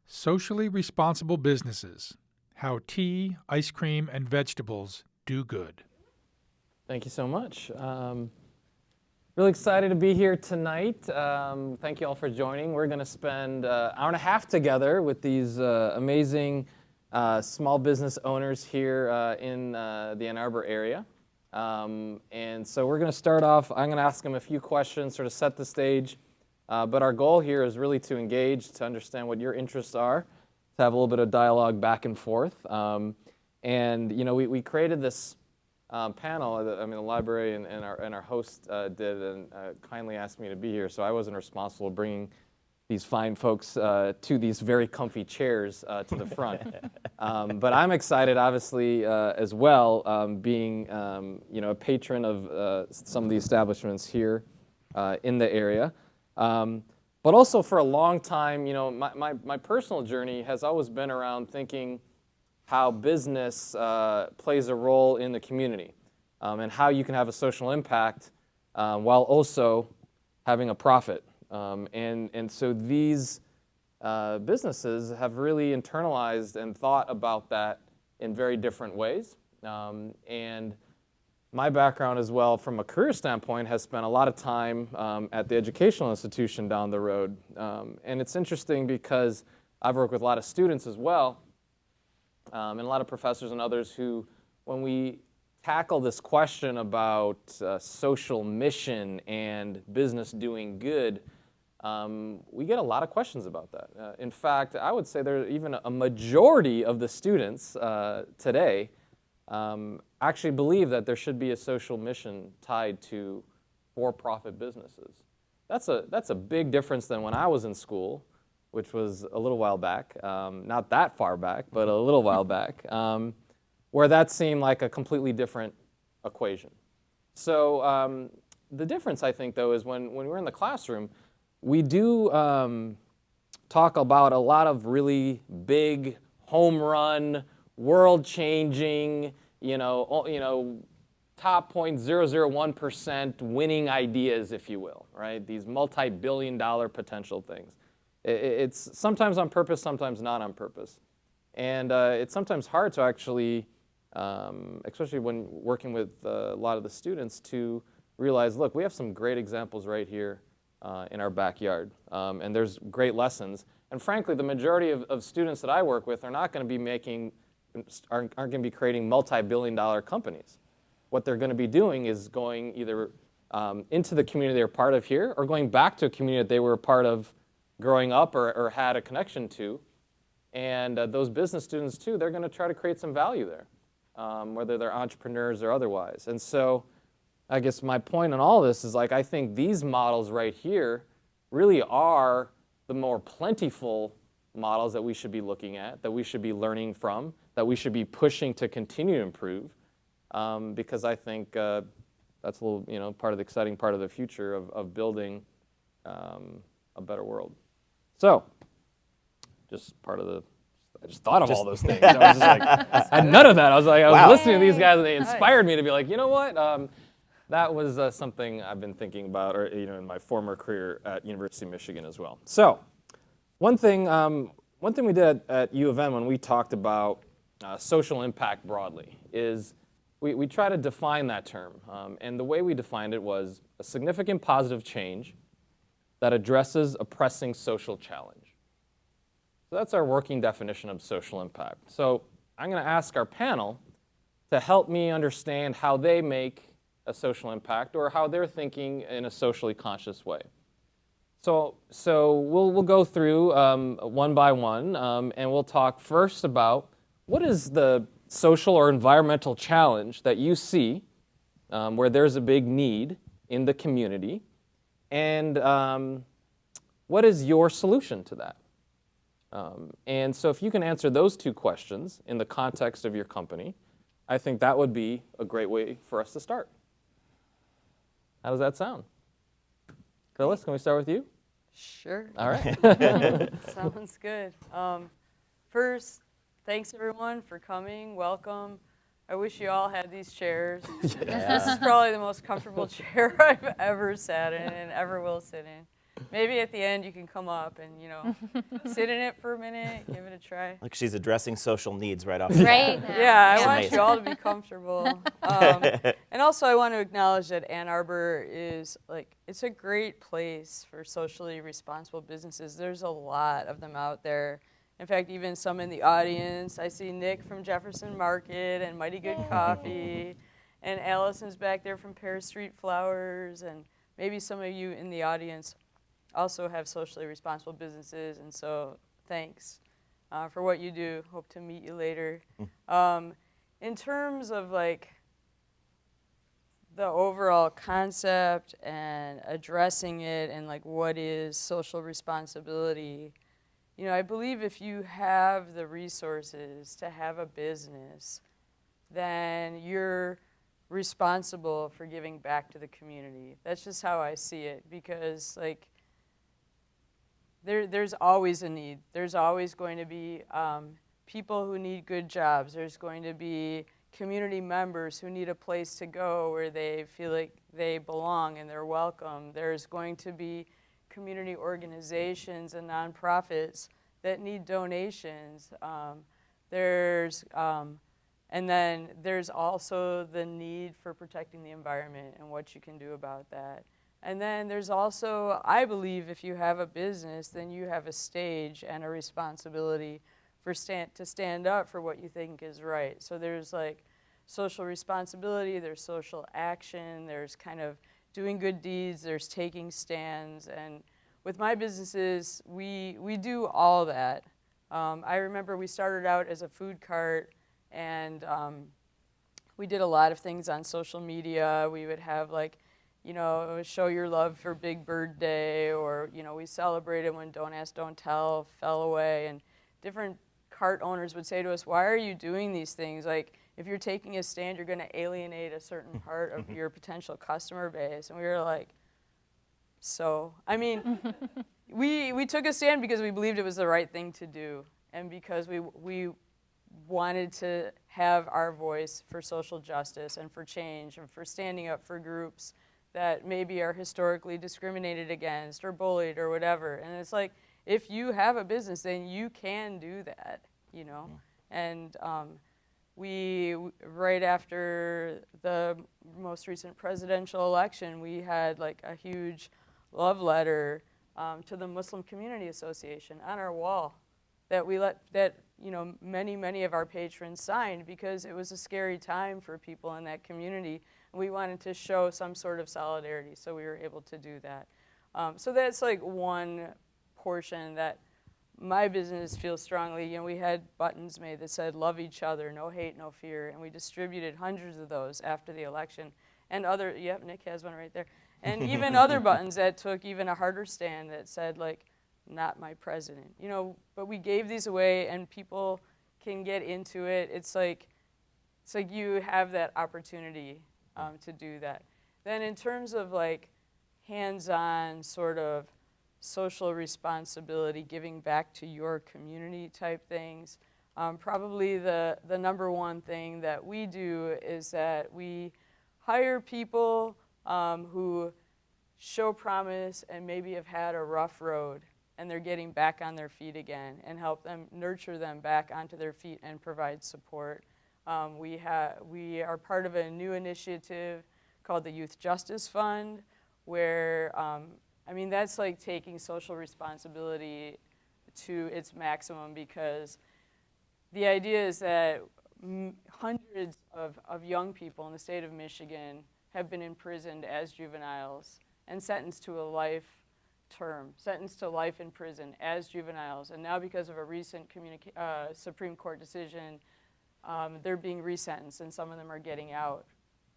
Socially Responsible Businesses: How Tea, Ice Cream, and Vegetables Do Good. Thank you so much. Really excited to be here tonight. Thank you all for joining. We're going to spend an hour and a half together with these amazing small business owners here in the Ann Arbor area. And so we're going to start off, I'm going to ask them a few questions, sort of set the stage. But our goal here is really to engage, to understand what your interests are, to have a little bit of dialogue back and forth. And you know, we created this panel. The library and our host did, and kindly asked me to be here. So I wasn't responsible for bringing these fine folks to these very comfy chairs to the front. But I'm excited, obviously, as well, being a patron of some of the establishments here in the area. But also for a long time, you know, my personal journey has always been around thinking how business plays a role in the community, and how you can have a social impact while also having a profit. And so these businesses have really internalized and thought about that in very different ways. And my background as well, from a career standpoint, has spent a lot of time at the educational institution down the road. And it's interesting because I've worked with a lot of students as well, and a lot of professors and others who, when we tackle this question about social mission and business doing good, we get a lot of questions about that. In fact, I would say there even a majority of the students today actually believe that there should be a social mission tied to for-profit businesses. That's a big difference than when I was in school, which was a little while back, not that far back, but a little while back, where that seemed like a completely different equation. So the difference, I think, though, is when we're in the classroom, we do talk about a lot of really big, home run, world-changing, top 0.001% winning ideas, if you will, right? These multi-billion-dollar potential things. It's sometimes on purpose, sometimes not on purpose. And it's sometimes hard to actually, especially when working with a lot of the students, to realize, look, we have some great examples right here in our backyard. And there's great lessons. And frankly, the majority of students that I work with are not going to be aren't going to be creating multi-billion-dollar companies. What they're going to be doing is going either into the community they're part of here, or going back to a community that they were a part of growing up or had a connection to. And those business students, too, they're going to try to create some value there, whether they're entrepreneurs or otherwise. And so I guess my point in all this is, like, I think these models right here really are the more plentiful models that we should be looking at, that we should be learning from, that we should be pushing to continue to improve, because I think that's a little, part of the exciting part of the future of building a better world. So, I just thought of all those things. I was just like, I had none of that. I was listening to these guys, and they inspired me to be like, you know what? That was something I've been thinking about, or in my former career at University of Michigan as well. So, one thing we did at U of M when we talked about social impact broadly is we try to define that term. And the way we defined it was a significant positive change that addresses a pressing social challenge. So that's our working definition of social impact. So I'm going to ask our panel to help me understand how they make a social impact, or how they're thinking in a socially conscious way. So we'll go through one by one, and we'll talk first about what is the social or environmental challenge that you see where there's a big need in the community, and what is your solution to that? And so if you can answer those two questions in the context of your company, I think that would be a great way for us to start. How does that sound? Phillis, can we start with you? Sure. All right. Sounds good. First, thanks everyone for coming. Welcome. I wish you all had these chairs. This is probably the most comfortable chair I've ever sat in and ever will sit in. maybe at the end you can come up and, sit in it for a minute, give it a try. Like she's addressing social needs right off the bat. Right? Yeah, I That's want amazing. you all to be comfortable. And also I want to acknowledge that Ann Arbor is, it's a great place for socially responsible businesses. There's a lot of them out there. In fact, even some in the audience. I see Nick from Jefferson Market and Mighty Good Coffee, and Allison's back there from Paris Street Flowers, and maybe some of you in the audience also have socially responsible businesses, and so thanks for what you do. Hope to meet you later. In terms of the overall concept and addressing it and what is social responsibility, I believe if you have the resources to have a business, then you're responsible for giving back to the community. That's just how I see it, because there's always a need. There's always going to be people who need good jobs. There's going to be community members who need a place to go where they feel like they belong and they're welcome. There's going to be community organizations and nonprofits that need donations. And then there's also the need for protecting the environment and what you can do about that. And then there's also, I believe, if you have a business, then you have a stage and a responsibility to stand up for what you think is right. So there's social responsibility, there's social action, there's kind of doing good deeds, there's taking stands. And with my businesses, we do all that. I remember we started out as a food cart, and we did a lot of things on social media. We would have show your love for Big Bird Day, or we celebrated when Don't Ask, Don't Tell fell away, and different cart owners would say to us, why are you doing these things? If you're taking a stand, you're going to alienate a certain part of your potential customer base. And we were like, we took a stand because we believed it was the right thing to do, and because we wanted to have our voice for social justice and for change and for standing up for groups that maybe are historically discriminated against or bullied or whatever. And it's if you have a business, then you can do that, And we, right after the most recent presidential election, we had a huge love letter to the Muslim Community Association on our wall that many of our patrons signed, because it was a scary time for people in that community. And we wanted to show some sort of solidarity, so we were able to do that. So that's one portion that my business feels strongly. We had buttons made that said, love each other, no hate, no fear. And we distributed hundreds of those after the election. And Nick has one right there. And even other buttons that took even a harder stand that said, not my president. But we gave these away, and people can get into it. It's like you have that opportunity to do that. Then in terms of hands-on sort of social responsibility, giving back to your community type things, probably the number one thing that we do is that we hire people who show promise and maybe have had a rough road, and they're getting back on their feet again, and help them, nurture them back onto their feet and provide support. We are part of a new initiative called the Youth Justice Fund, where that's taking social responsibility to its maximum, because the idea is that hundreds of young people in the state of Michigan have been imprisoned as juveniles and sentenced to a life term, sentenced to life in prison as juveniles. And now, because of a recent Supreme Court decision, they're being resentenced, and some of them are getting out.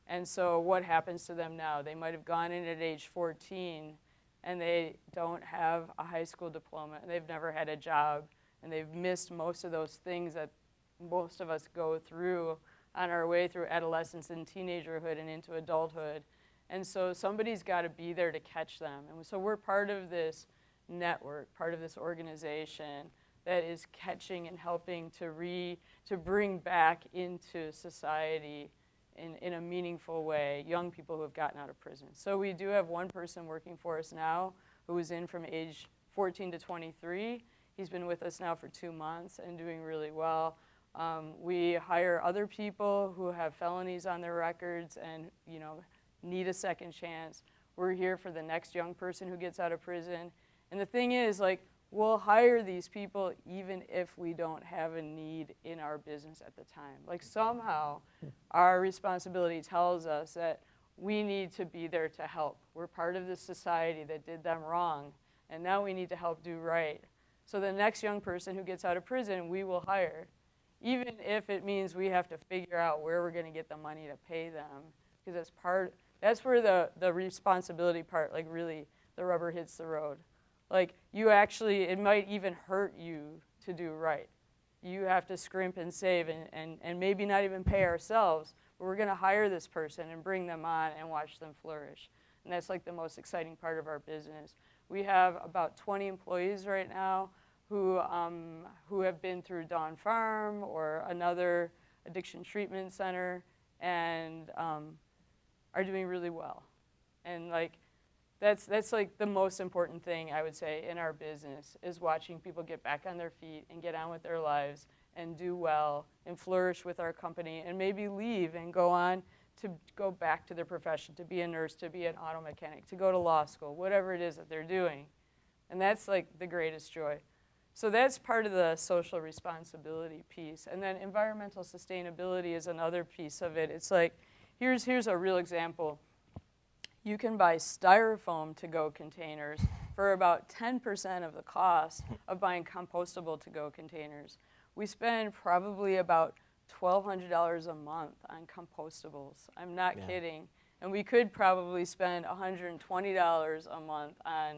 And so what happens to them now? They might have gone in at age 14, and they don't have a high school diploma, and they've never had a job, and they've missed most of those things that most of us go through on our way through adolescence and teenagerhood and into adulthood. And so somebody's got to be there to catch them. And so we're part of this network, part of this organization that is catching and helping to bring back into society in a meaningful way young people who have gotten out of prison. So we do have one person working for us now who was in from age 14 to 23. He's been with us now for 2 months and doing really well. We hire other people who have felonies on their records and, you know, need a second chance. We're here for the next young person who gets out of prison. And the thing is, like, we'll hire these people even if we don't have a need in our business at the time. Like, somehow our responsibility tells us that we need to be there to help. We're part of this society that did them wrong, and now we need to help do right. So the next young person who gets out of prison, we will hire, even if it means we have to figure out where we're going to get the money to pay them, because that's where the responsibility part, like, really, the rubber hits the road. Like, it might even hurt you to do right. You have to scrimp and save and maybe not even pay ourselves, but we're going to hire this person and bring them on and watch them flourish. And that's, like, the most exciting part of our business. We have about 20 employees right now who have been through Dawn Farm or another addiction treatment center and are doing really well. And, like, that's like the most important thing, I would say, in our business, is watching people get back on their feet and get on with their lives and do well and flourish with our company and maybe leave and go on to go back to their profession, to be a nurse, to be an auto mechanic, to go to law school, whatever it is that they're doing. And that's, like, the greatest joy. So that's part of the social responsibility piece. And then environmental sustainability is another piece of it. It's like, here's a real example. You can buy styrofoam to-go containers for about 10% of the cost of buying compostable to-go containers. We spend probably about $1,200 a month on compostables. I'm not kidding. And we could probably spend $120 a month on,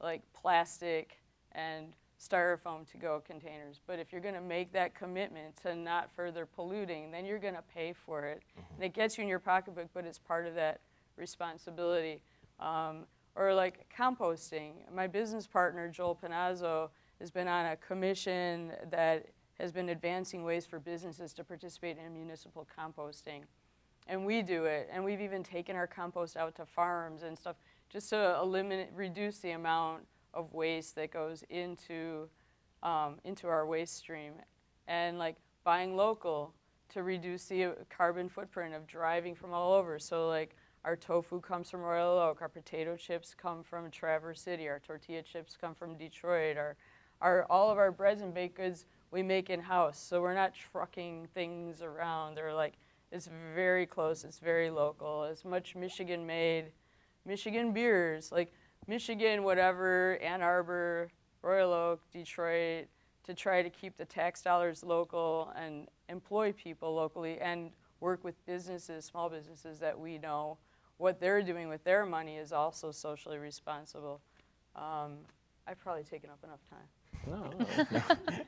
like, plastic and styrofoam to-go containers. But if you're going to make that commitment to not further polluting, then you're going to pay for it. And it gets you in your pocketbook, but it's part of that responsibility. Or, like, composting. My business partner, Joel Panazzo, has been on a commission that has been advancing ways for businesses to participate in municipal composting. And we do it. And we've even taken our compost out to farms and stuff just to reduce the amount of waste that goes into our waste stream. And, like, buying local to reduce the carbon footprint of driving from all over. So, like, our tofu comes from Royal Oak, our potato chips come from Traverse City, our tortilla chips come from Detroit, all of our breads and baked goods we make in-house. So we're not trucking things around. They're, like, it's very close, it's very local. As much Michigan-made, Michigan beers, like Michigan, whatever, Ann Arbor, Royal Oak, Detroit, to try to keep the tax dollars local and employ people locally and work with businesses, small businesses that we know what they're doing with their money is also socially responsible. I've probably taken up enough time. No.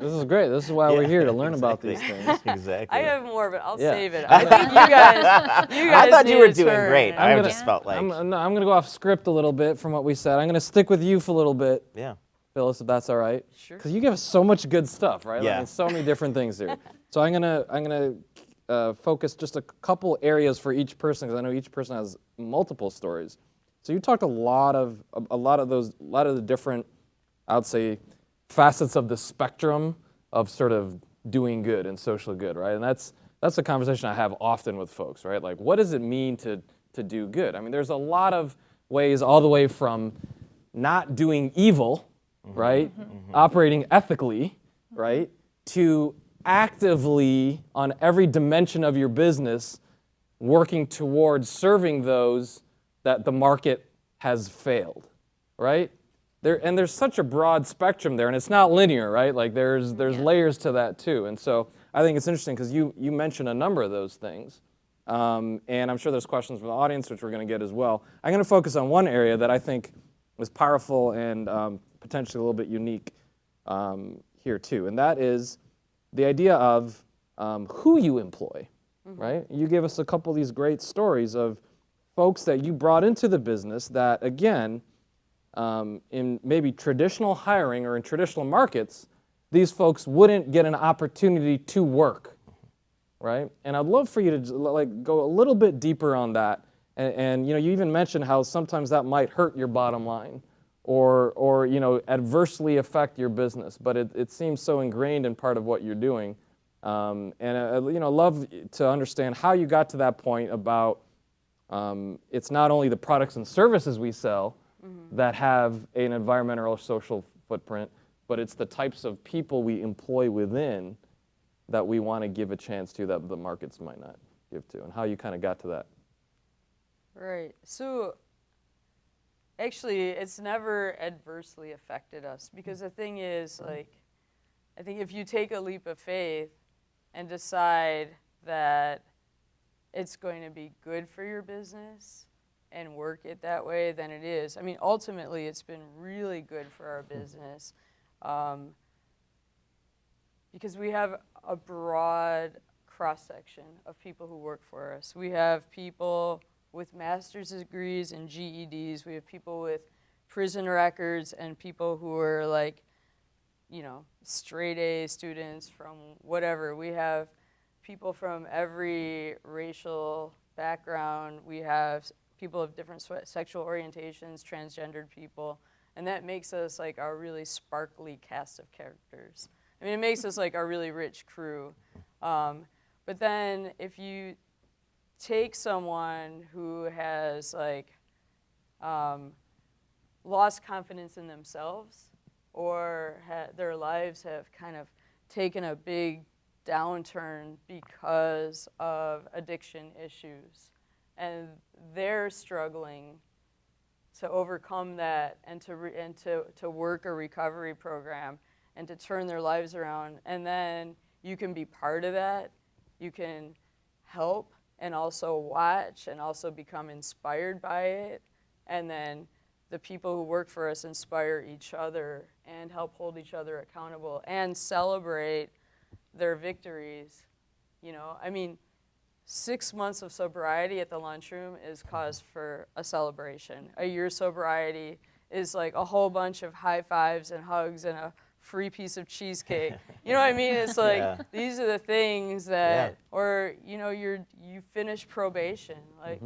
This is great. This is why we're here, to learn about these things. Exactly. I have more, but I'll save it. I think you guys I thought you need were a doing turn. great. I just felt like. I'm going to go off script a little bit from what we said. I'm going to stick with you for a little bit, Yeah. Phillis, if that's all right. Sure. Because you give us so much good stuff, right? Yeah. Like, so many different things here. So I'm gonna focus just a couple areas for each person, because I know each person has multiple stories. So you talked a lot of the different, I would say, facets of the spectrum of sort of doing good and social good, right? And that's a conversation I have often with folks, right? Like, what does it mean to do good? I mean, there's a lot of ways, all the way from not doing evil, right? Operating ethically, right? To actively, on every dimension of your business, working towards serving those that the market has failed, right? There's such a broad spectrum there, and it's not linear, right? Like, there's layers to that too. And so I think it's interesting because you mentioned a number of those things, and I'm sure there's questions from the audience, which we're going to get as well. I'm going to focus on one area that I think was powerful and potentially a little bit unique here too, and that is the idea of who you employ, right? You gave us a couple of these great stories of folks that you brought into the business that, again, in maybe traditional hiring or in traditional markets, these folks wouldn't get an opportunity to work, right? And I'd love for you to, like, go a little bit deeper on that. And you know, you even mentioned how sometimes that might hurt your bottom line, or adversely affect your business. But it seems so ingrained in part of what you're doing. Love to understand how you got to that point about it's not only the products and services we sell that have an environmental or social footprint, but it's the types of people we employ within that we want to give a chance to that the markets might not give to, and how you kind of got to that. Right. So actually, it's never adversely affected us, because the thing is, like, I think if you take a leap of faith and decide that it's going to be good for your business and work it that way, then it is. I mean, ultimately, it's been really good for our business because we have a broad cross-section of people who work for us. We have people with master's degrees and GEDs. We have people with prison records and people who are like, straight A students from whatever. We have people from every racial background. We have people of different sexual orientations, transgendered people, and that makes us like our really sparkly cast of characters. I mean, it makes us like our really rich crew. But then if you take someone who has like lost confidence in themselves, or their lives have kind of taken a big downturn because of addiction issues, and they're struggling to overcome that and to work a recovery program and to turn their lives around. And then you can be part of that. You can help and also watch and also become inspired by it. And then the people who work for us inspire each other and help hold each other accountable and celebrate their victories. I mean, 6 months of sobriety at the lunchroom is cause for a celebration. A year's sobriety is like a whole bunch of high fives and hugs and a free piece of cheesecake. You know what I mean? It's like, these are the things that, or, you finish probation. Like,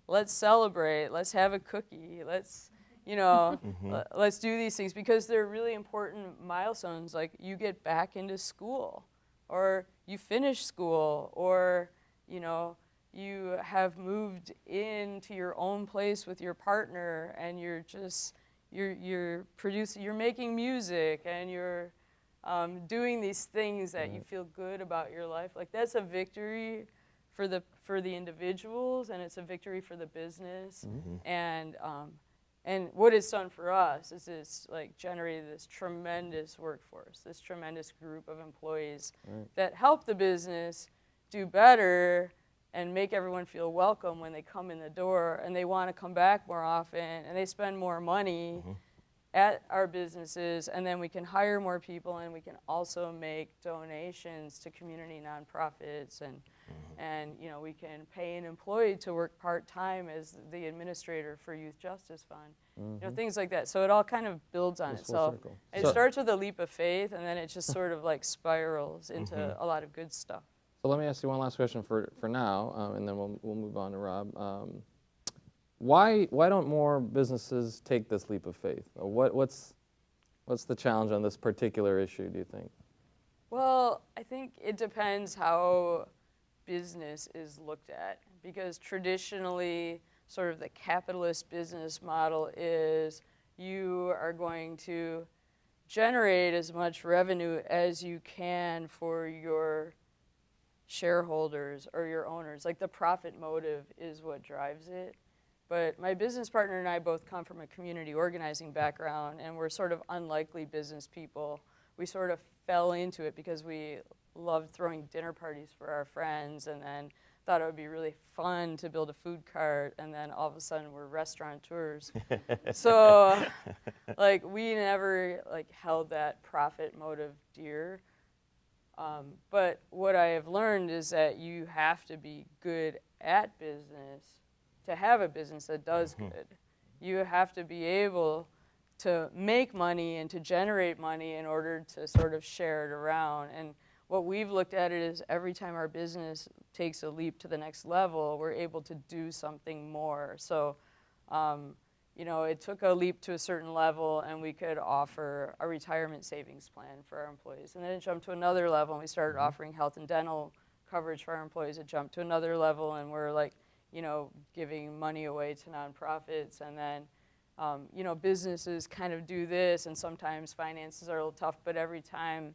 let's celebrate. Let's have a cookie. Let's, let's do these things, because they're really important milestones. Like, you get back into school, or you finish school, or, you have moved into your own place with your partner, and you're producing, you're making music, and you're doing these things that you feel good about your life. Like, that's a victory for the individuals, and it's a victory for the business. And what it's done for us is it's like generated this tremendous workforce, this tremendous group of employees that help the business do better and make everyone feel welcome when they come in the door, and they want to come back more often, and they spend more money at our businesses, and then we can hire more people, and we can also make donations to community nonprofits, and we can pay an employee to work part-time as the administrator for Youth Justice Fund, things like that. So it all kind of builds on itself. It starts with a leap of faith, and then it just sort of like spirals into a lot of good stuff. So let me ask you one last question for now, and then we'll move on to Rob. Why don't more businesses take this leap of faith? What's the challenge on this particular issue, do you think? Well, I think it depends how business is looked at, because traditionally, sort of the capitalist business model is you are going to generate as much revenue as you can for your shareholders or your owners. Like, the profit motive is what drives it. But my business partner and I both come from a community organizing background, and we're sort of unlikely business people. We sort of fell into it because we loved throwing dinner parties for our friends, and then thought it would be really fun to build a food cart, and then all of a sudden we're restaurateurs. So like, we never held that profit motive dear. But what I have learned is that you have to be good at business to have a business that does good. You have to be able to make money and to generate money in order to sort of share it around. And what we've looked at it is every time our business takes a leap to the next level, we're able to do something more. So, it took a leap to a certain level, and we could offer a retirement savings plan for our employees. And then it jumped to another level, and we started offering health and dental coverage for our employees. It jumped to another level, and we're like, giving money away to nonprofits. And then, businesses kind of do this, and sometimes finances are a little tough, but every time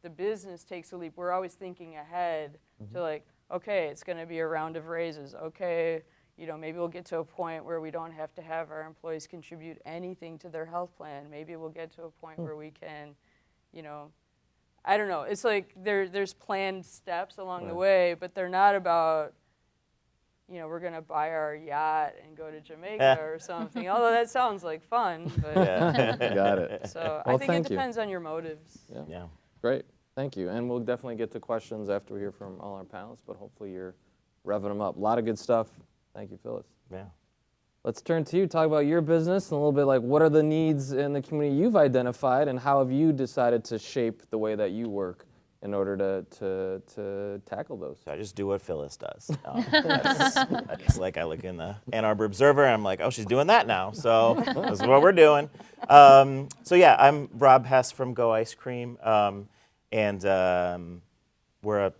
the business takes a leap, we're always thinking ahead to like, okay, it's going to be a round of raises. Okay, maybe we'll get to a point where we don't have to have our employees contribute anything to their health plan. Maybe we'll get to a point where we can, I don't know. It's like there's planned steps along the way, but they're not about, we're going to buy our yacht and go to Jamaica or something. Although that sounds like fun. But Got it. So Well, I think it thank you. depends on your motives. Yeah. Great. Thank you. And we'll definitely get to questions after we hear from all our panelists, but hopefully you're revving them up. A lot of good stuff. Thank you, Phillis. Yeah. Let's turn to you, talk about your business and a little bit like what are the needs in the community you've identified and how have you decided to shape the way that you work in order to tackle those? So I just do what Phillis does. It's like I look in the Ann Arbor Observer and I'm like, oh, she's doing that now. So this is what we're doing. So yeah, I'm Rob Hess from Go Ice Cream. And we're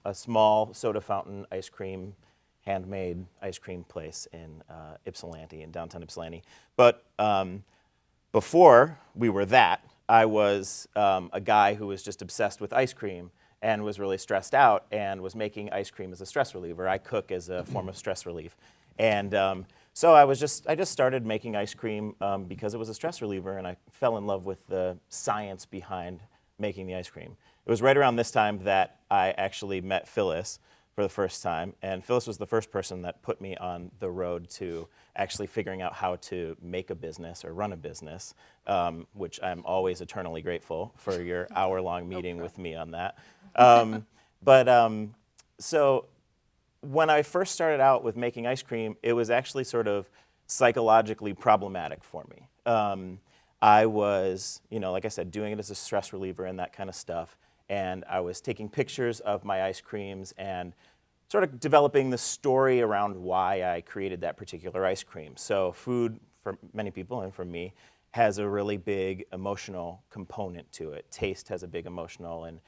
a small soda fountain ice cream, handmade ice cream place in Ypsilanti, in downtown Ypsilanti. But before we were that, I was a guy who was just obsessed with ice cream and was really stressed out and was making ice cream as a stress reliever. I cook as a form of stress relief. And so I just started making ice cream because it was a stress reliever, and I fell in love with the science behind making the ice cream. It was right around this time that I actually met Phillis for the first time, and Phillis was the first person that put me on the road to actually figuring out how to make a business or run a business, which I'm always eternally grateful for your hour-long meeting with me on that. So when I first started out with making ice cream, it was actually sort of psychologically problematic for me. I was, like I said, doing it as a stress reliever and that kind of stuff. And I was taking pictures of my ice creams and sort of developing the story around why I created that particular ice cream. So food, for many people and for me, has a really big emotional component to it. Taste has a big emotional, and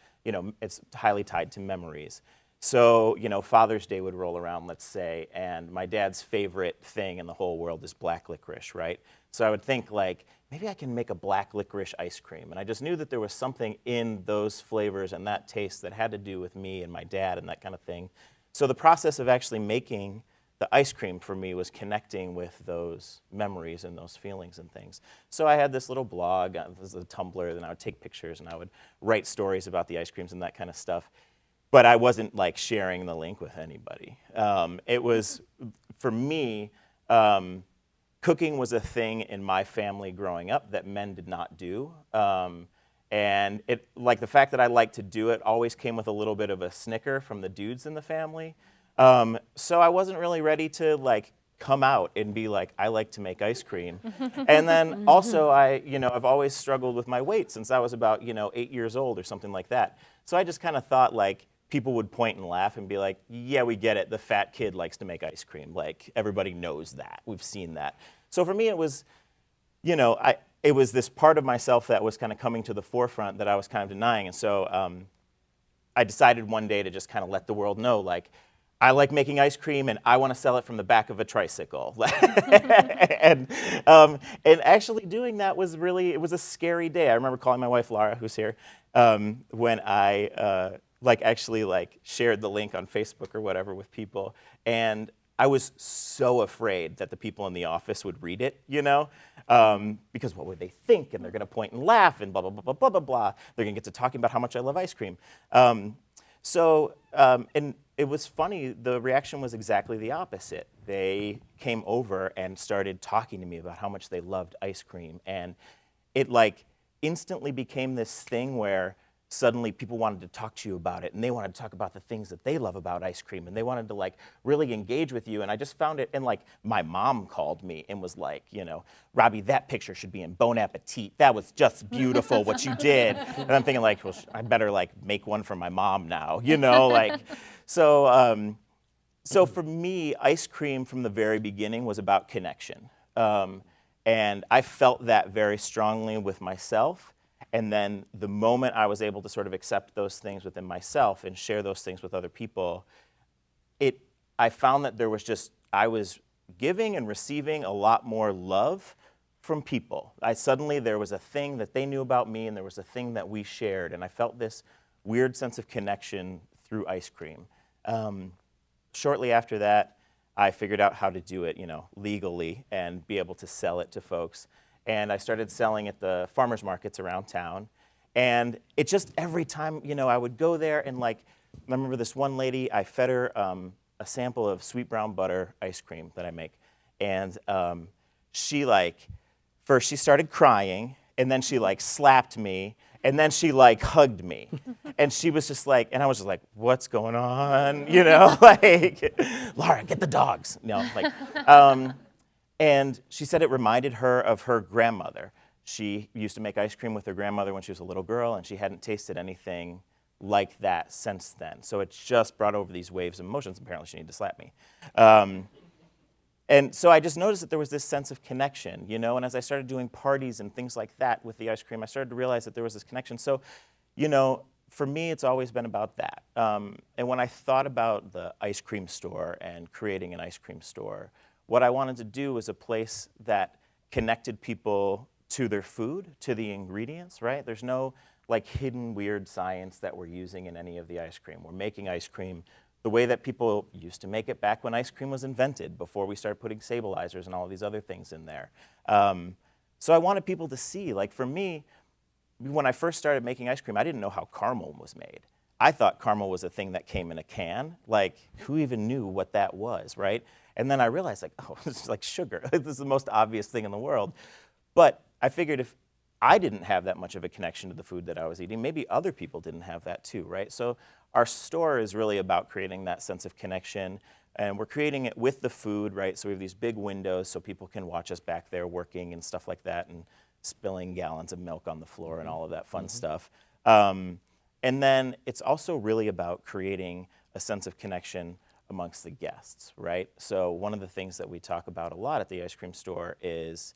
it's highly tied to memories. So, Father's Day would roll around, let's say, and my dad's favorite thing in the whole world is black licorice, right? So I would think, like, maybe I can make a black licorice ice cream. And I just knew that there was something in those flavors and that taste that had to do with me and my dad and that kind of thing. So the process of actually making the ice cream for me was connecting with those memories and those feelings and things. So I had this little blog, this is a Tumblr, and I would take pictures and I would write stories about the ice creams and that kind of stuff. But I wasn't like sharing the link with anybody. It was, for me, cooking was a thing in my family growing up that men did not do. And it, like the fact that I liked to do it always came with a little bit of a snicker from the dudes in the family. So I wasn't really ready to like come out and be like, I like to make ice cream. And then also I've always struggled with my weight since I was about, 8 years old or something like that. So I just kind of thought like, people would point and laugh and be like, yeah, we get it. The fat kid likes to make ice cream. Like, everybody knows that. We've seen that. So for me, it was, it was this part of myself that was kind of coming to the forefront that I was kind of denying. And so I decided one day to just kind of let the world know, like, I like making ice cream and I want to sell it from the back of a tricycle. and actually doing that was really, it was a scary day. I remember calling my wife, Laura, who's here, when I actually shared the link on Facebook or whatever with people. And I was so afraid that the people in the office would read it, because what would they think? And they're going to point and laugh and blah, blah, blah, blah, blah, blah, blah. They're going to get to talking about how much I love ice cream. And it was funny, the reaction was exactly the opposite. They came over and started talking to me about how much they loved ice cream. And it instantly became this thing where suddenly people wanted to talk to you about it, and they wanted to talk about the things that they love about ice cream, and they wanted to really engage with you. And I just found it, and my mom called me and was like, Robbie, that picture should be in Bon Appetit. That was just beautiful what you did. And I'm thinking well, I better make one for my mom now, So So for me, ice cream from the very beginning was about connection. And I felt that very strongly with myself. And then the moment I was able to sort of accept those things within myself and share those things with other people, I found that I was giving and receiving a lot more love from people. There was a thing that they knew about me, and there was a thing that we shared, and I felt this weird sense of connection through ice cream. Shortly after that, I figured out how to do it, legally and be able to sell it to folks. And I started selling at the farmers markets around town. And it just, every time, I would go there and I remember this one lady, I fed her a sample of sweet brown butter ice cream that I make. And first she started crying, and then she slapped me, and then she hugged me. And she was just and I was just what's going on? Laura, get the dogs. And she said it reminded her of her grandmother. She used to make ice cream with her grandmother when she was a little girl, and she hadn't tasted anything like that since then. So it just brought over these waves of emotions. Apparently she needed to slap me. And so I just noticed that there was this sense of connection, and as I started doing parties and things like that with the ice cream, I started to realize that there was this connection. So, for me, it's always been about that. And when I thought about the ice cream store and creating an ice cream store, what I wanted to do was a place that connected people to their food, to the ingredients, right? There's no hidden weird science that we're using in any of the ice cream. We're making ice cream the way that people used to make it back when ice cream was invented, before we started putting stabilizers and all of these other things in there. So I wanted people to see, for me, when I first started making ice cream, I didn't know how caramel was made. I thought caramel was a thing that came in a can. Who even knew what that was, right? And then I realized, oh, this is like sugar. This is the most obvious thing in the world. But I figured if I didn't have that much of a connection to the food that I was eating, maybe other people didn't have that too, right? So our store is really about creating that sense of connection, and we're creating it with the food, right? So we have these big windows so people can watch us back there working and stuff like that, and spilling gallons of milk on the floor and all of that fun stuff. And then it's also really about creating a sense of connection amongst the guests, right? So one of the things that we talk about a lot at the ice cream store is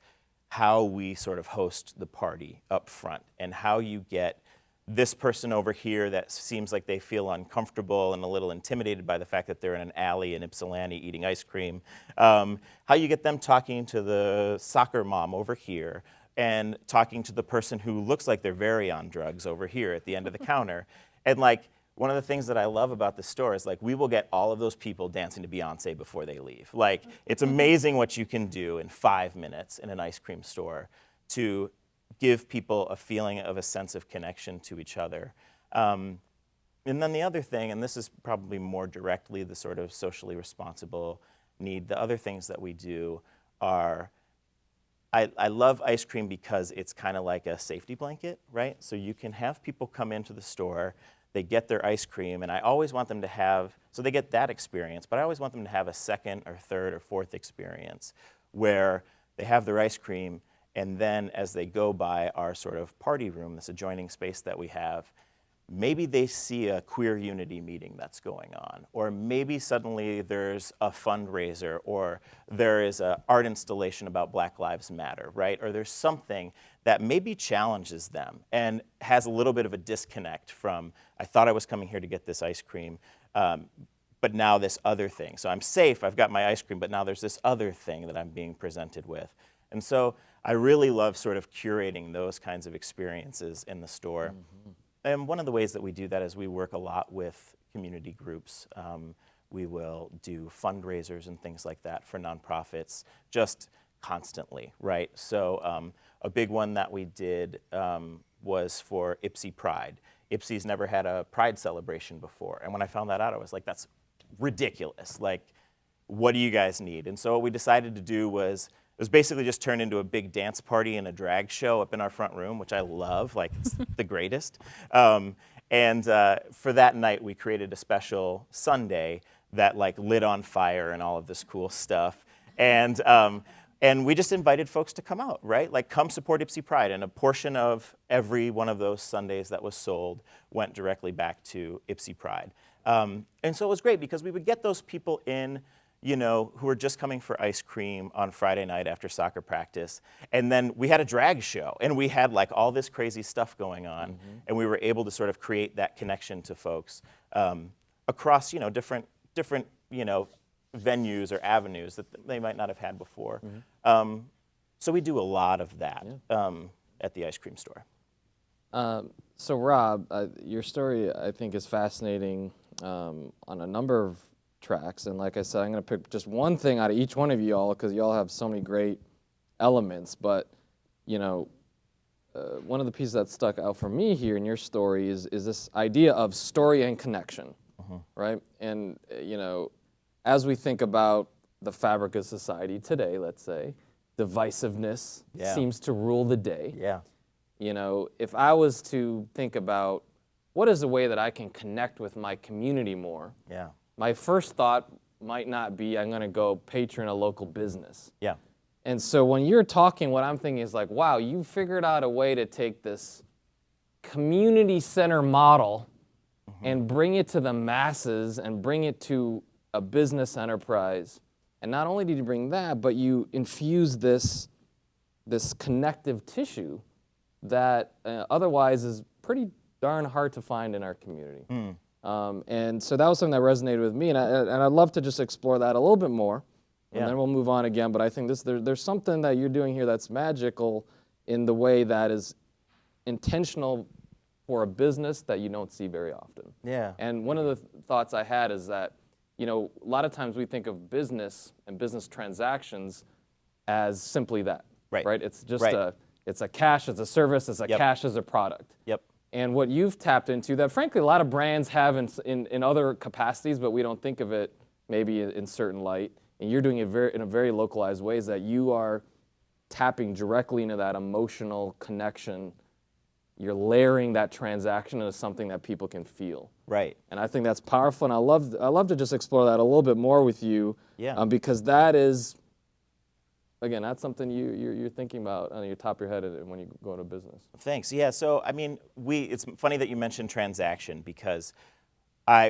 how we sort of host the party up front, and how you get this person over here that seems like they feel uncomfortable and a little intimidated by the fact that they're in an alley in Ypsilanti eating ice cream, how you get them talking to the soccer mom over here, and talking to the person who looks like they're very on drugs over here at the end of the counter. And one of the things that I love about the store is we will get all of those people dancing to Beyonce before they leave. It's amazing what you can do in 5 minutes in an ice cream store to give people a feeling of a sense of connection to each other. And then the other thing, and this is probably more directly the sort of socially responsible need, the other things that we do are, I love ice cream because it's kind of like a safety blanket, right? So you can have people come into the store, they get their ice cream, and I always want them to have, so they get that experience, but I always want them to have a second or third or fourth experience where they have their ice cream, and then as they go by our sort of party room, this adjoining space that we have, maybe they see a queer unity meeting that's going on, or maybe suddenly there's a fundraiser, or there is an art installation about Black Lives Matter, right? Or there's something that maybe challenges them and has a little bit of a disconnect from, I thought I was coming here to get this ice cream, but now this other thing. So I'm safe, I've got my ice cream, but now there's this other thing that I'm being presented with. And so I really love sort of curating those kinds of experiences in the store. Mm-hmm. And one of the ways that we do that is we work a lot with community groups. We will do fundraisers and things like that for nonprofits just constantly, right? So a big one that we did was for Ypsi Pride. Ypsi's never had a Pride celebration before. And when I found that out, I was like, that's ridiculous. What do you guys need? And so what we decided to do was, it was basically just turned into a big dance party and a drag show up in our front room, which I love, it's the greatest. And for that night, we created a special sundae that lit on fire and all of this cool stuff. And we just invited folks to come out, right? Come support Ypsi Pride. And a portion of every one of those sundaes that was sold went directly back to Ypsi Pride. And so it was great because we would get those people in, you know, who were just coming for ice cream on Friday night after soccer practice. And then we had a drag show, and we had like all this crazy stuff going on, and we were able to sort of create that connection to folks across, you know, different, you know, venues or avenues that they might not have had before. So we do a lot of that at the ice cream store. So Rob, your story I think is fascinating on a number of tracks, and like I said, I'm going to pick just one thing out of each one of you all because you all have so many great elements. But you know, one of the pieces that stuck out for me here in your story is this idea of story and connection, right? And you know, as we think about the fabric of society today, let's say, divisiveness seems to rule the day. Yeah. You know, if I was to think about what is the way that I can connect with my community more, Yeah. my first thought might not be I'm going to go patron a local business. Yeah. And so when you're talking, what I'm thinking is like, wow, you figured out a way to take this community center model and bring it to the masses and bring it to a business enterprise. And not only did you bring that, but you infused this connective tissue that otherwise is pretty darn hard to find in our community. And so that was something that resonated with me, and I'd love to just explore that a little bit more, and then we'll move on again. But I think there's something that you're doing here that's magical in the way that is intentional for a business that you don't see very often. Yeah. And one of the thoughts I had is that, you know, a lot of times we think of business and business transactions as simply that, right? It's just it's a cash as a service, it's a cash as a product. Yep. And what you've tapped into that, frankly, a lot of brands have in other capacities, but we don't think of it maybe in certain light. And you're doing it in a very localized way, is that you are tapping directly into that emotional connection. You're layering that transaction into something that people can feel. Right. And I think that's powerful, and I love to just explore that a little bit more with you. Yeah. Because that is, again, that's something you're thinking about on your top of your head when you go into business. Thanks. Yeah. So I mean, it's funny that you mentioned transaction because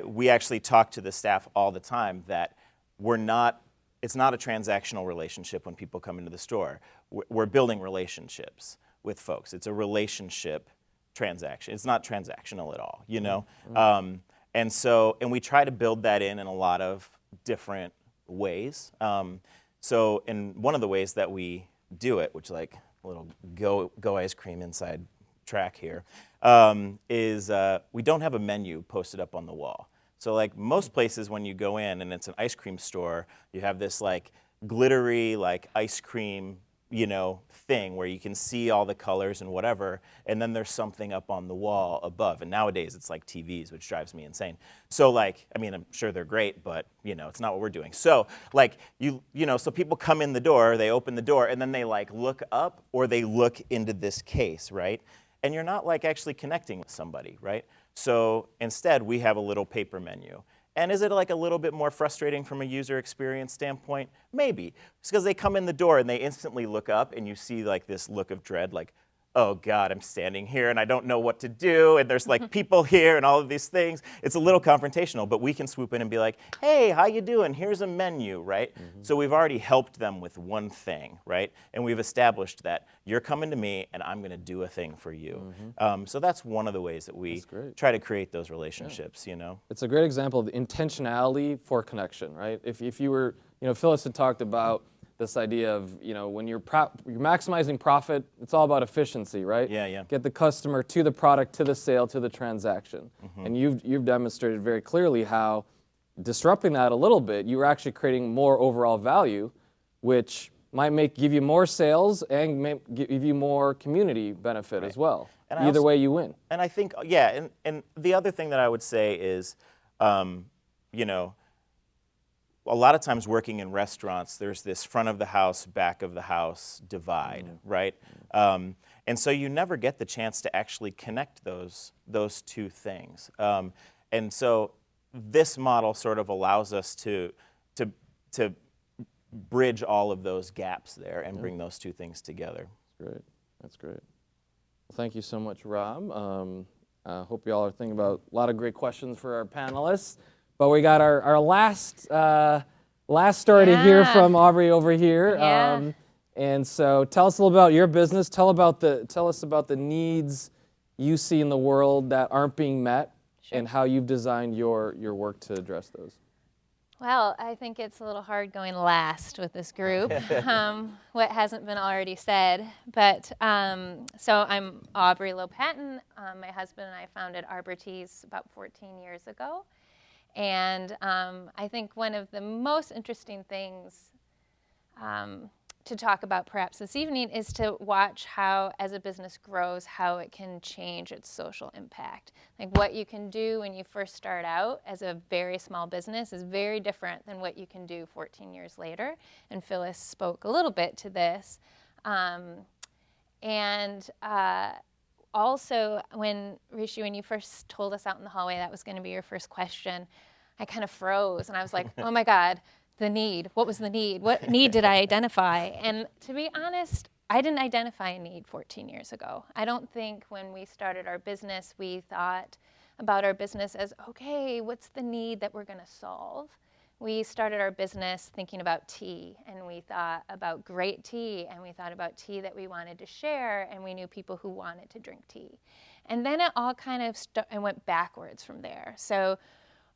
we actually talk to the staff all the time that it's not a transactional relationship when people come into the store. We're building relationships with folks. It's a relationship transaction. It's not transactional at all, you know? And we try to build that in a lot of different ways. So in one of the ways that we do it, which like a little go ice cream inside track here, is we don't have a menu posted up on the wall. So like most places when you go in and it's an ice cream store, you have this like glittery like ice cream, you know, thing where you can see all the colors and whatever, and then there's something up on the wall above. And nowadays it's like TVs, which drives me insane. So like, I mean, I'm sure they're great, but you know, it's not what we're doing. So like, you know, so people come in the door, they open the door, and then they like look up or they look into this case, right? And you're not like actually connecting with somebody, right? So instead we have a little paper menu. And is it like a little bit more frustrating from a user experience standpoint? Maybe. It's because they come in the door and they instantly look up and you see like this look of dread, like, oh God, I'm standing here and I don't know what to do, and there's like people here and all of these things. It's a little confrontational, but we can swoop in and be like, hey, how you doing? Here's a menu, right? So we've already helped them with one thing, right? And we've established that you're coming to me and I'm gonna do a thing for you. So that's one of the ways that we try to create those relationships, you know? It's a great example of intentionality for connection, right? If you were, you know, Phillis had talked about this idea of, you know, when you're maximizing profit, it's all about efficiency, right? Yeah. Get the customer to the product, to the sale, to the transaction. And you've demonstrated very clearly how disrupting that a little bit, you're actually creating more overall value, which might give you more sales and give you more community benefit as well. And either way, you win. And I think, yeah, and the other thing that I would say is, you know, a lot of times working in restaurants, there's this front of the house, back of the house divide, right? And so you never get the chance to actually connect those two things. And so this model sort of allows us to bridge all of those gaps there and bring those two things together. That's great. Well, thank you so much, Rob. Hope you all are thinking about a lot of great questions for our panelists. But we got our last story to hear from Aubrey over here. Yeah. And so tell us a little about your business. Tell us about the needs you see in the world that aren't being met, and how you've designed your work to address those. Well, I think it's a little hard going last with this group, what hasn't been already said. But so I'm Aubrey Lopatin. My husband and I founded Arbor Teas about 14 years ago. And I think one of the most interesting things to talk about perhaps this evening is to watch how, as a business grows, how it can change its social impact. Like what you can do when you first start out as a very small business is very different than what you can do 14 years later. And Phillis spoke a little bit to this. Also, when Rishi, when you first told us out in the hallway that was going to be your first question, I kind of froze and I was like, oh my God. The need. What was the need? What need did I identify? And to be honest, I didn't identify a need 14 years ago. I don't think when we started our business, we thought about our business as, okay, what's the need that we're going to solve? We started our business thinking about tea, and we thought about great tea, and we thought about tea that we wanted to share, and we knew people who wanted to drink tea. And then it all kind of went backwards from there. So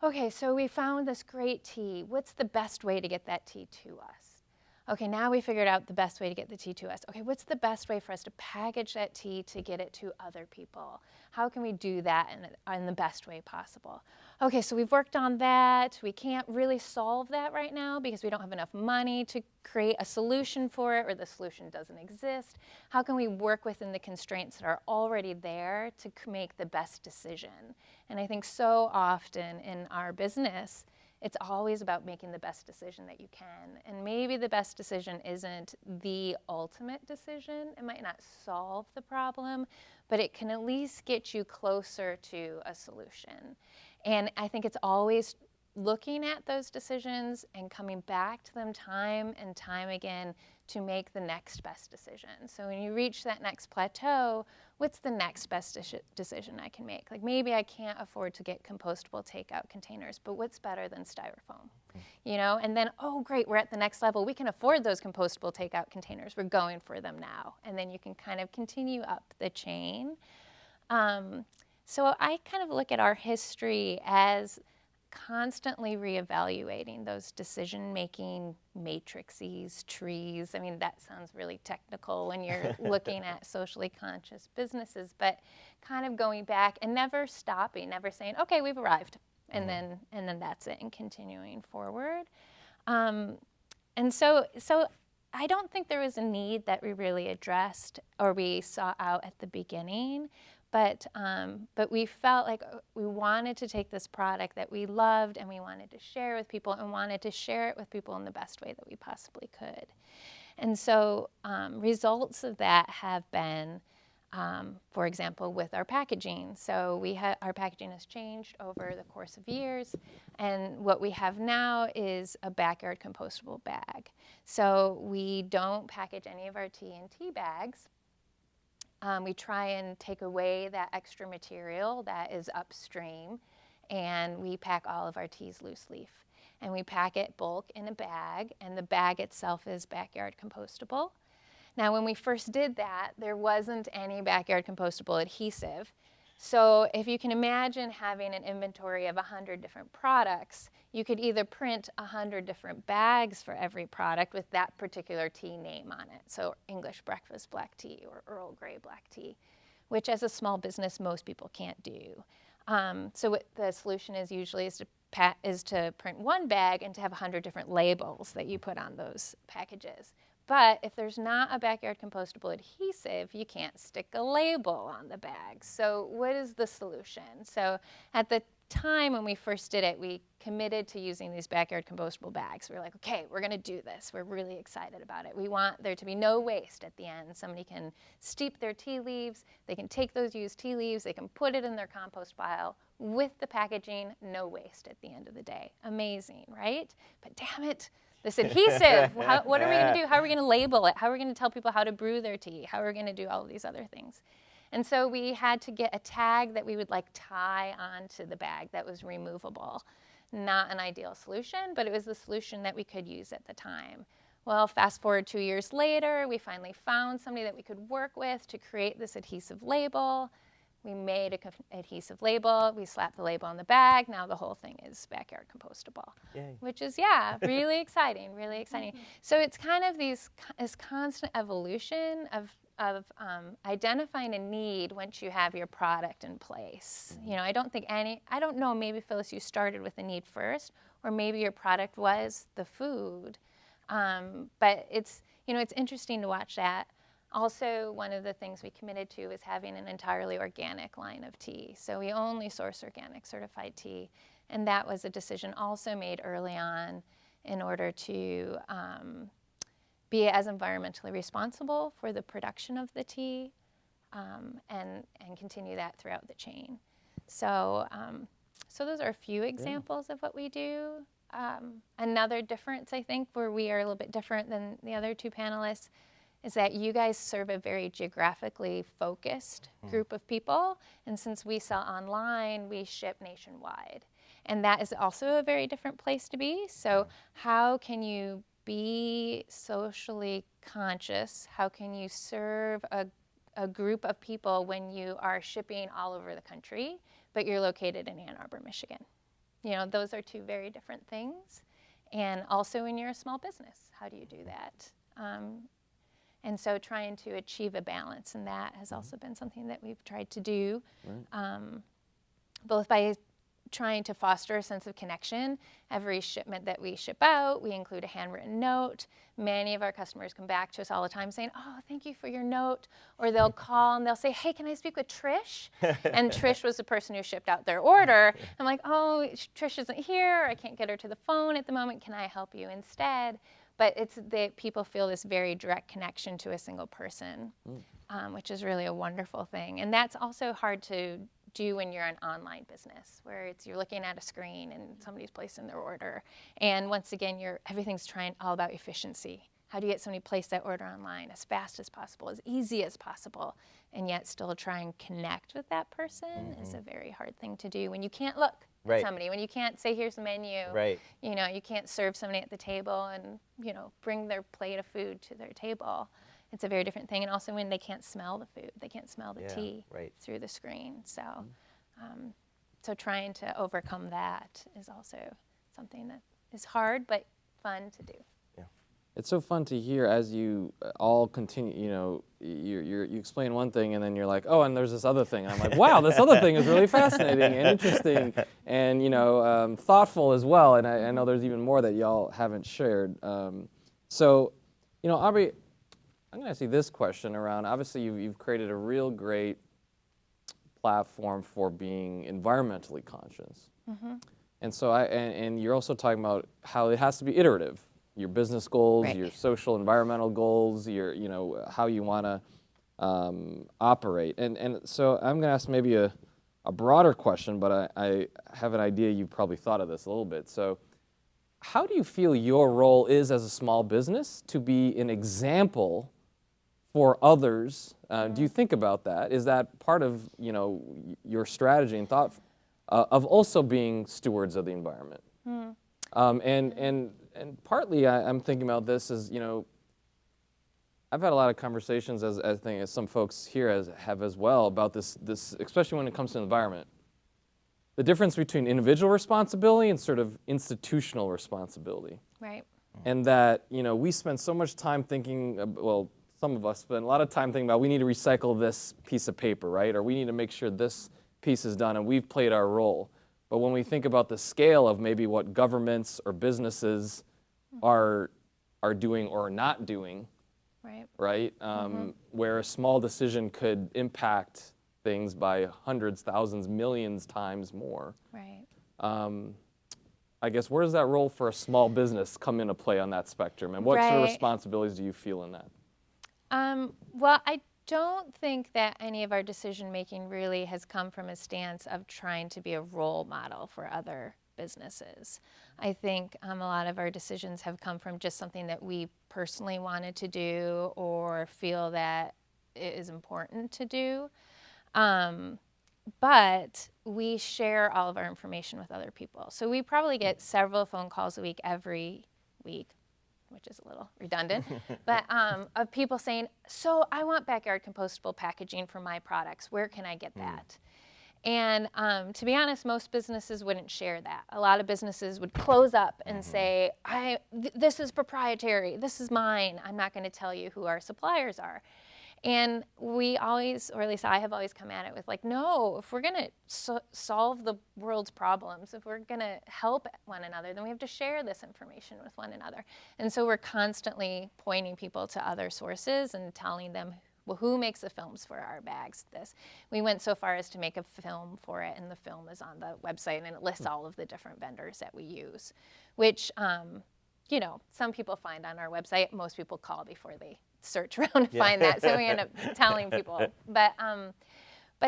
okay, so we found this great tea. What's the best way to get that tea to us? Okay, now we figured out the best way to get the tea to us. Okay, what's the best way for us to package that tea to get it to other people? How can we do that in the best way possible? Okay, so we've worked on that. We can't really solve that right now because we don't have enough money to create a solution for it, or the solution doesn't exist. How can we work within the constraints that are already there to make the best decision? And I think so often in our business, it's always about making the best decision that you can. And maybe the best decision isn't the ultimate decision. It might not solve the problem, but it can at least get you closer to a solution. And I think it's always looking at those decisions and coming back to them time and time again to make the next best decision. So when you reach that next plateau, what's the next best decision I can make? Like maybe I can't afford to get compostable takeout containers, but what's better than styrofoam? You know, and then, oh great, we're at the next level. We can afford those compostable takeout containers. We're going for them now. And then you can kind of continue up the chain. So I kind of look at our history as constantly reevaluating those decision-making matrices, trees. I mean, that sounds really technical when you're looking at socially conscious businesses, but kind of going back and never stopping, never saying, okay, we've arrived, and then that's it, and continuing forward. And so I don't think there was a need that we really addressed or we saw out at the beginning. But we felt like we wanted to take this product that we loved and we wanted to share with people and wanted to share it with people in the best way that we possibly could. And so results of that have been, for example, with our packaging. So our packaging has changed over the course of years. And what we have now is a backyard compostable bag. So we don't package any of our tea in tea bags. We try and take away that extra material that is upstream, and we pack all of our teas loose leaf. And we pack it bulk in a bag, and the bag itself is backyard compostable. Now, when we first did that, there wasn't any backyard compostable adhesive. So if you can imagine having an inventory of 100 different products, you could either print 100 different bags for every product with that particular tea name on it. So English breakfast black tea or Earl Grey black tea, which as a small business, most people can't do. So what the solution is usually is to print one bag and to have 100 different labels that you put on those packages. But if there's not a backyard compostable adhesive, you can't stick a label on the bag. So what is the solution? So at the time when we first did it, we committed to using these backyard compostable bags. We were like, okay, we're going to do this. We're really excited about it. We want there to be no waste at the end. Somebody can steep their tea leaves. They can take those used tea leaves. They can put it in their compost pile with the packaging, no waste at the end of the day. Amazing, right? But damn it. This adhesive, what are we going to do? How are we going to label it? How are we going to tell people how to brew their tea? How are we going to do all of these other things? And so we had to get a tag that we would like tie onto the bag that was removable. Not an ideal solution, but it was the solution that we could use at the time. Well, fast forward 2 years later, we finally found somebody that we could work with to create this adhesive label. We made an adhesive label. We slapped the label on the bag. Now the whole thing is backyard compostable. Yay. Which is, yeah, really exciting, really exciting. So it's kind of this constant evolution of identifying a need once you have your product in place. You know, I don't know, maybe Phyllis, you started with the need first, or maybe your product was the food. But it's interesting to watch that. Also, one of the things we committed to is having an entirely organic line of tea. So we only source organic certified tea. And that was a decision also made early on in order to be as environmentally responsible for the production of the tea, and continue that throughout the chain. So those are a few examples of what we do. Another difference, I think, where we are a little bit different than the other two panelists is that you guys serve a very geographically focused group of people. And since we sell online, we ship nationwide. And that is also a very different place to be. So how can you be socially conscious? How can you serve a group of people when you are shipping all over the country, but you're located in Ann Arbor, Michigan? You know, those are two very different things. And also when you're a small business, how do you do that? And so trying to achieve a balance, and that has also been something that we've tried to do, both by trying to foster a sense of connection. Every shipment that we ship out, we include a handwritten note. Many of our customers come back to us all the time saying, oh, thank you for your note. Or they'll call and they'll say, hey, can I speak with Trish? And Trish was the person who shipped out their order. I'm like, oh, Trish isn't here. I can't get her to the phone at the moment. Can I help you instead? But it's that people feel this very direct connection to a single person, which is really a wonderful thing. And that's also hard to do when you're an online business, where you're looking at a screen and somebody's placing their order. And once again, everything's all about efficiency. How do you get somebody to place that order online as fast as possible, as easy as possible, and yet still try and connect with that person is a very hard thing to do when you can't look at somebody, when you can't say, here's the menu. You know, you can't serve somebody at the table and, you know, bring their plate of food to their table. It's a very different thing. And also when they can't smell the food, they can't smell the tea through the screen. So, so trying to overcome that is also something that is hard but fun to do. It's so fun to hear as you all continue, you know, you explain one thing and then you're like, oh, and there's this other thing. And I'm like, wow, this other thing is really fascinating and interesting and, you know, thoughtful as well. And I know there's even more that y'all haven't shared. So, you know, Aubrey, I'm going to ask you this question around, obviously you've created a real great platform for being environmentally conscious. And so and you're also talking about how it has to be iterative. Your business goals, your social, environmental goals, your, you know, how you want to operate. And so I'm going to ask maybe a broader question, but I have an idea you've probably thought of this a little bit. So how do you feel your role is as a small business to be an example for others? Do you think about that? Is that part of, you know, your strategy and thought of also being stewards of the environment? And partly I'm thinking about this as, you know, I've had a lot of conversations as some folks here have as well about this, especially when it comes to the environment. The difference between individual responsibility and sort of institutional responsibility. And that, you know, we spend so much time thinking, well, some of us spend a lot of time thinking about we need to recycle this piece of paper, right? Or we need to make sure this piece is done and we've played our role. But when we think about the scale of maybe what governments or businesses are doing or not doing, right? Where a small decision could impact things by hundreds, thousands, millions times more. I guess where does that role for a small business come into play on that spectrum? And what sort of responsibilities do you feel in that? Well, I don't think that any of our decision making really has come from a stance of trying to be a role model for other businesses. I think a lot of our decisions have come from just something that we personally wanted to do or feel that it is important to do. But we share all of our information with other people. So we probably get several phone calls a week every week, which is a little redundant, but of people saying, so I want backyard compostable packaging for my products. Where can I get that? And to be honest, most businesses wouldn't share that. A lot of businesses would close up and say, this is proprietary, this is mine. I'm not going to tell you who our suppliers are. And we always, or at least I have always come at it with like, no, if we're going to solve the world's problems, if we're going to help one another, then we have to share this information with one another. And so we're constantly pointing people to other sources and telling them, well, who makes the films for our bags? We went so far as to make a film for it, and the film is on the website, and it lists all of the different vendors that we use, which, some people find on our website. Most people call before they search around and find that, so we end up telling people. But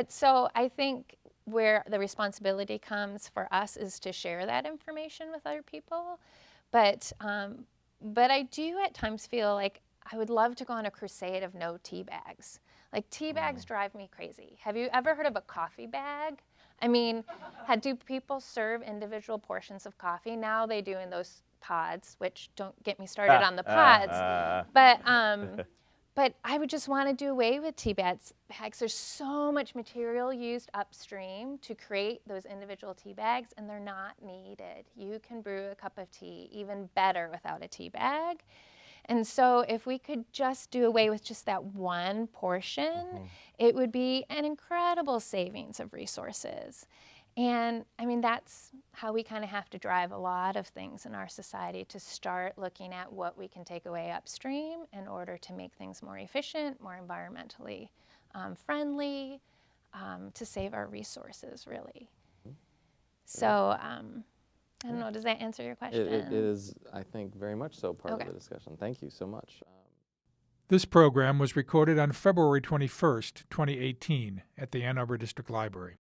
so I think where the responsibility comes for us is to share that information with other people. But I do at times feel like I would love to go on a crusade of no tea bags. Like, tea bags drive me crazy. Have you ever heard of a coffee bag? I mean, do people serve individual portions of coffee? Now they do in those pods, which don't get me started on the pods. But I would just want to do away with tea bags. There's so much material used upstream to create those individual tea bags, and they're not needed. You can brew a cup of tea even better without a tea bag. And so if we could just do away with just that one portion, it would be an incredible savings of resources. And I mean, that's how we kind of have to drive a lot of things in our society, to start looking at what we can take away upstream in order to make things more efficient, more environmentally friendly, to save our resources, really. So I don't know, does that answer your question? It is, I think, very much so part of the discussion. Thank you so much. This program was recorded on February 21st, 2018 at the Ann Arbor District Library.